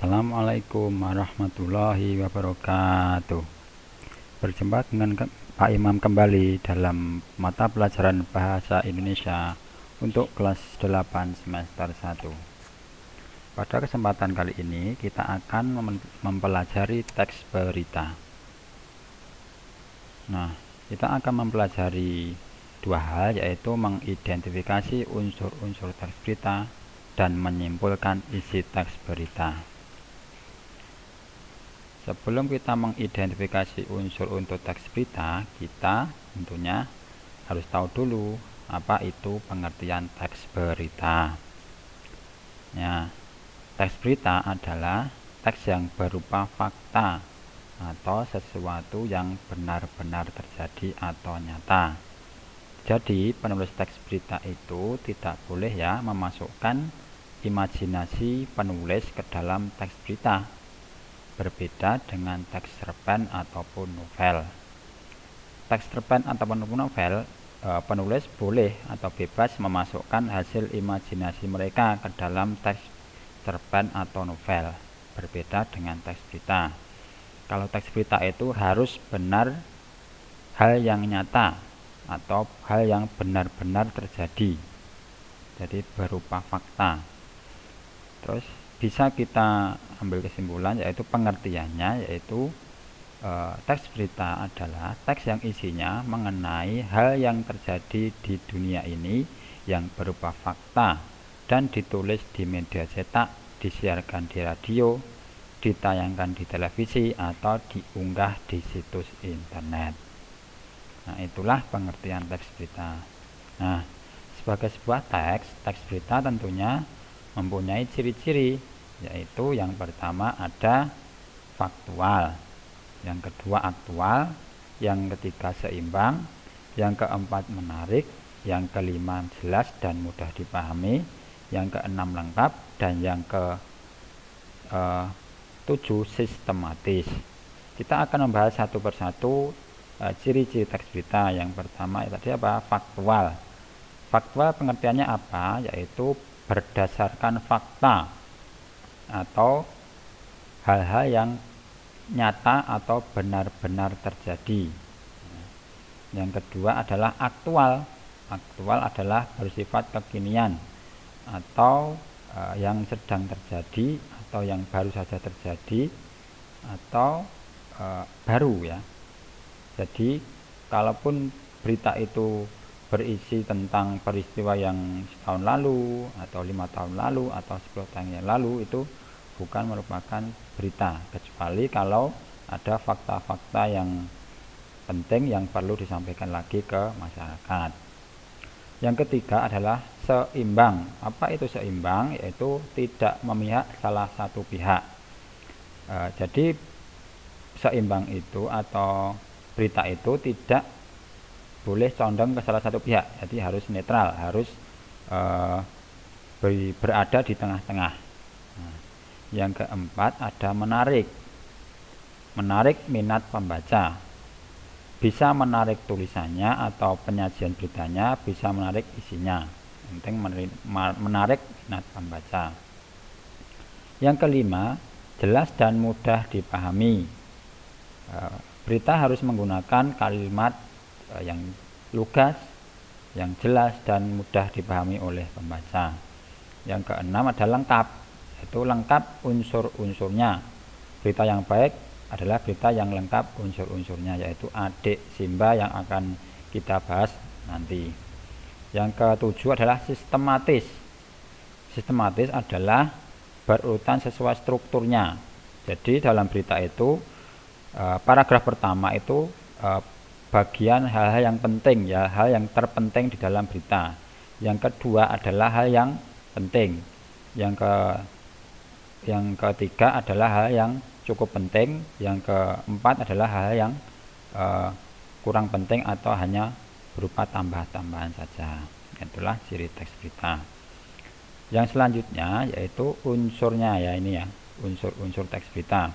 Assalamualaikum warahmatullahi wabarakatuh. Berjumpa dengan Pak Imam kembali dalam mata pelajaran Bahasa Indonesia untuk kelas 8 semester 1. Pada kesempatan kali ini kita akan mempelajari teks berita. Nah, kita akan mempelajari dua hal, yaitu mengidentifikasi unsur-unsur teks berita dan menyimpulkan isi teks berita. Sebelum kita mengidentifikasi unsur untuk teks berita, kita tentunya harus tahu dulu apa itu pengertian teks berita. Ya, teks berita adalah teks yang berupa fakta atau sesuatu yang benar-benar terjadi atau nyata. Jadi penulis teks berita itu tidak boleh memasukkan imajinasi penulis ke dalam teks berita. Berbeda dengan teks cerpen ataupun novel. Teks cerpen ataupun novel, penulis boleh atau bebas memasukkan hasil imajinasi mereka ke dalam teks cerpen atau novel. Berbeda dengan teks berita. Kalau teks berita itu harus benar, hal yang nyata atau hal yang benar-benar terjadi, jadi berupa fakta. Terus bisa kita ambil kesimpulan, yaitu pengertiannya, yaitu teks berita adalah teks yang isinya mengenai hal yang terjadi di dunia ini yang berupa fakta dan ditulis di media cetak, disiarkan di radio, ditayangkan di televisi, atau diunggah di situs internet. Nah, itulah pengertian teks berita. Nah, sebagai sebuah teks berita tentunya mempunyai ciri-ciri, yaitu yang pertama ada faktual, yang kedua aktual, yang ketiga seimbang, yang keempat menarik, yang kelima jelas dan mudah dipahami, yang keenam lengkap, dan yang ke-7 sistematis. Kita akan membahas satu persatu ciri-ciri teks berita. Yang pertama tadi apa? Faktual. Faktual pengertiannya apa? Yaitu berdasarkan fakta atau hal-hal yang nyata atau benar-benar terjadi. Yang kedua adalah aktual. Aktual adalah bersifat kekinian atau yang sedang terjadi atau yang baru saja terjadi atau baru ya. Jadi kalaupun berita itu berisi tentang peristiwa yang setahun lalu atau 5 tahun lalu atau 10 tahun yang lalu, itu bukan merupakan berita, kecuali kalau ada fakta-fakta yang penting yang perlu disampaikan lagi ke masyarakat. Yang ketiga adalah seimbang. Apa itu seimbang? Yaitu tidak memihak salah satu pihak. Jadi seimbang itu atau berita itu tidak boleh condong ke salah satu pihak, jadi harus netral, harus berada di tengah-tengah. Nah, yang keempat ada menarik. Menarik minat pembaca. Bisa menarik tulisannya atau penyajian beritanya, bisa menarik isinya. Penting menarik minat pembaca. Yang kelima, jelas dan mudah dipahami. Berita harus menggunakan kalimat yang lugas, yang jelas dan mudah dipahami oleh pembaca. Yang keenam ada lengkap, yaitu lengkap unsur-unsurnya. Berita yang baik adalah berita yang lengkap unsur-unsurnya, yaitu adik Simba yang akan kita bahas nanti. Yang ketujuh adalah sistematis. Sistematis adalah berurutan sesuai strukturnya. Jadi dalam berita itu paragraf pertama itu bagian hal-hal yang penting, hal yang terpenting di dalam berita. Yang kedua adalah hal yang penting. Yang ketiga adalah hal yang cukup penting. Yang keempat adalah hal yang kurang penting atau hanya berupa tambah-tambahan saja. Itulah ciri teks berita. Yang selanjutnya yaitu unsurnya, unsur-unsur teks berita.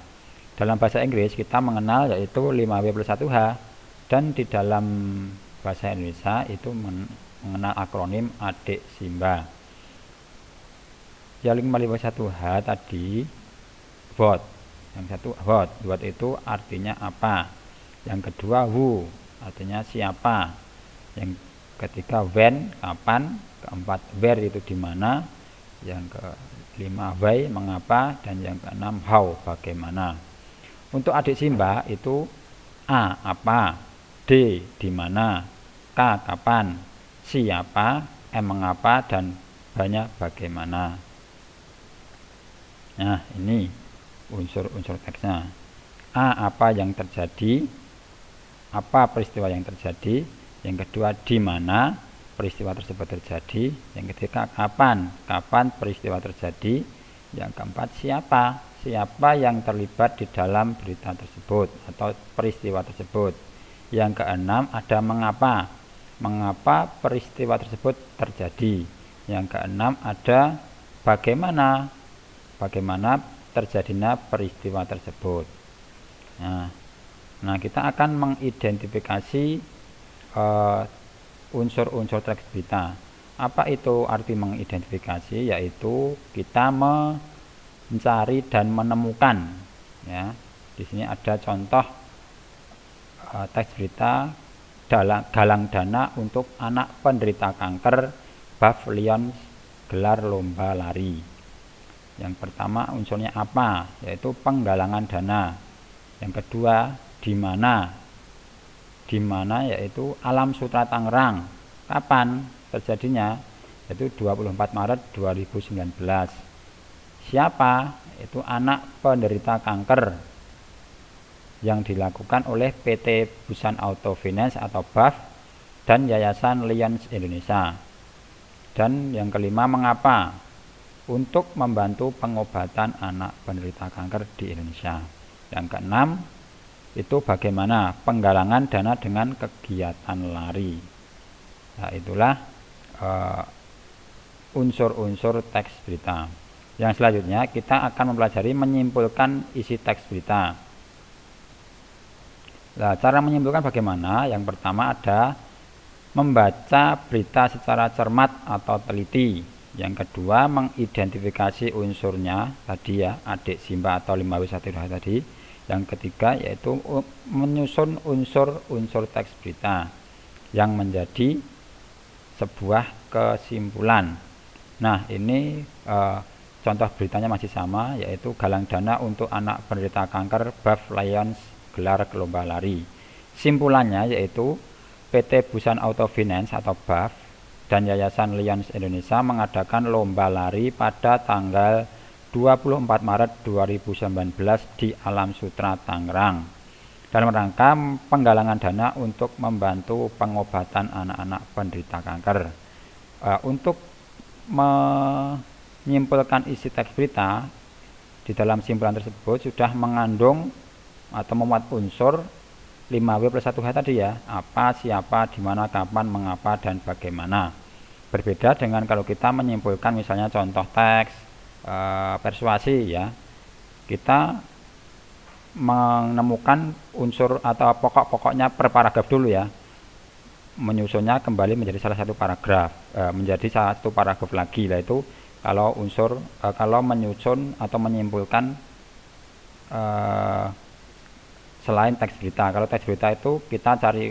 Dalam bahasa Inggris kita mengenal yaitu 5W+1H, dan di dalam bahasa Indonesia itu mengenal akronim adik Simba. Yang 5W+1H tadi what. Yang satu what itu artinya apa. Yang kedua who, artinya siapa. Yang ketiga when, kapan. Keempat where, itu di mana. Yang kelima why, mengapa. Dan yang keenam how, bagaimana. Untuk adik Simba itu A, apa. D, di mana. K, kapan. Siapa. M, mengapa. Dan banyak bagaimana. Nah, ini unsur-unsur teksnya. A, apa yang terjadi. Apa peristiwa yang terjadi. Yang kedua, di mana peristiwa tersebut terjadi. Yang ketiga, kapan peristiwa terjadi. Yang keempat, siapa yang terlibat di dalam berita tersebut atau peristiwa tersebut. Yang keenam, ada mengapa peristiwa tersebut terjadi. Yang keenam, ada bagaimana terjadinya peristiwa tersebut. Nah, kita akan mengidentifikasi unsur-unsur teks berita. Apa itu arti mengidentifikasi? Yaitu kita mencari dan menemukan. Ya, di sini ada contoh teks berita galang dana untuk anak penderita kanker Buff Lions gelar lomba lari. Yang pertama unsurnya apa? Yaitu penggalangan dana. Yang kedua, di mana? Di mana yaitu Alam Sutra Tangerang. Kapan terjadinya? Yaitu 24 Maret 2019. Siapa? Itu anak penderita kanker yang dilakukan oleh PT Busan Auto Finance atau BAF dan Yayasan Lions Indonesia. Dan yang kelima, mengapa? Untuk membantu pengobatan anak penderita kanker di Indonesia. Yang keenam, itu bagaimana penggalangan dana dengan kegiatan lari. Nah, itulah unsur-unsur teks berita. Yang selanjutnya kita akan mempelajari menyimpulkan isi teks berita. Nah, cara menyimpulkan bagaimana? Yang pertama ada membaca berita secara cermat atau teliti. Yang kedua, mengidentifikasi unsurnya tadi ya, adik Simba atau 5W1 tadi. Yang ketiga yaitu menyusun unsur-unsur teks berita yang menjadi sebuah kesimpulan. Nah, ini contoh beritanya masih sama, yaitu galang dana untuk anak penderita kanker Buff Lions gelar lomba lari. Simpulannya yaitu PT Busan Auto Finance atau BAF dan Yayasan Lions Indonesia mengadakan lomba lari pada tanggal 24 Maret 2019 di Alam Sutra Tangerang dalam rangka penggalangan dana untuk membantu pengobatan anak-anak penderita kanker. Untuk menyimpulkan isi teks berita, di dalam simpulan tersebut sudah mengandung atau memuat unsur 5W+1H tadi ya, apa, siapa, di mana, kapan, mengapa, dan bagaimana. Berbeda dengan kalau kita menyimpulkan misalnya contoh teks persuasi ya, kita menemukan unsur atau pokok-pokoknya per paragraf dulu ya, menyusunnya kembali menjadi salah satu paragraf, menjadi satu paragraf lagi, yaitu kalau kalau menyusun atau menyimpulkan selain teks berita. Kalau teks berita itu kita cari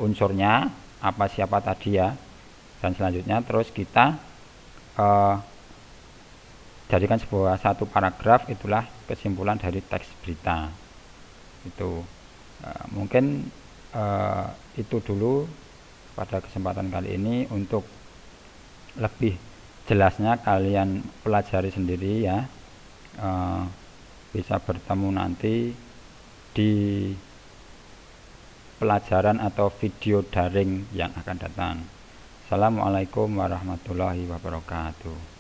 unsurnya apa, siapa tadi ya, dan selanjutnya terus kita jadikan sebuah satu paragraf, itulah kesimpulan dari teks berita. Itu mungkin itu dulu pada kesempatan kali ini. Untuk lebih jelasnya kalian pelajari sendiri ya, bisa bertemu nanti di pelajaran atau video daring yang akan datang. Assalamualaikum warahmatullahi wabarakatuh.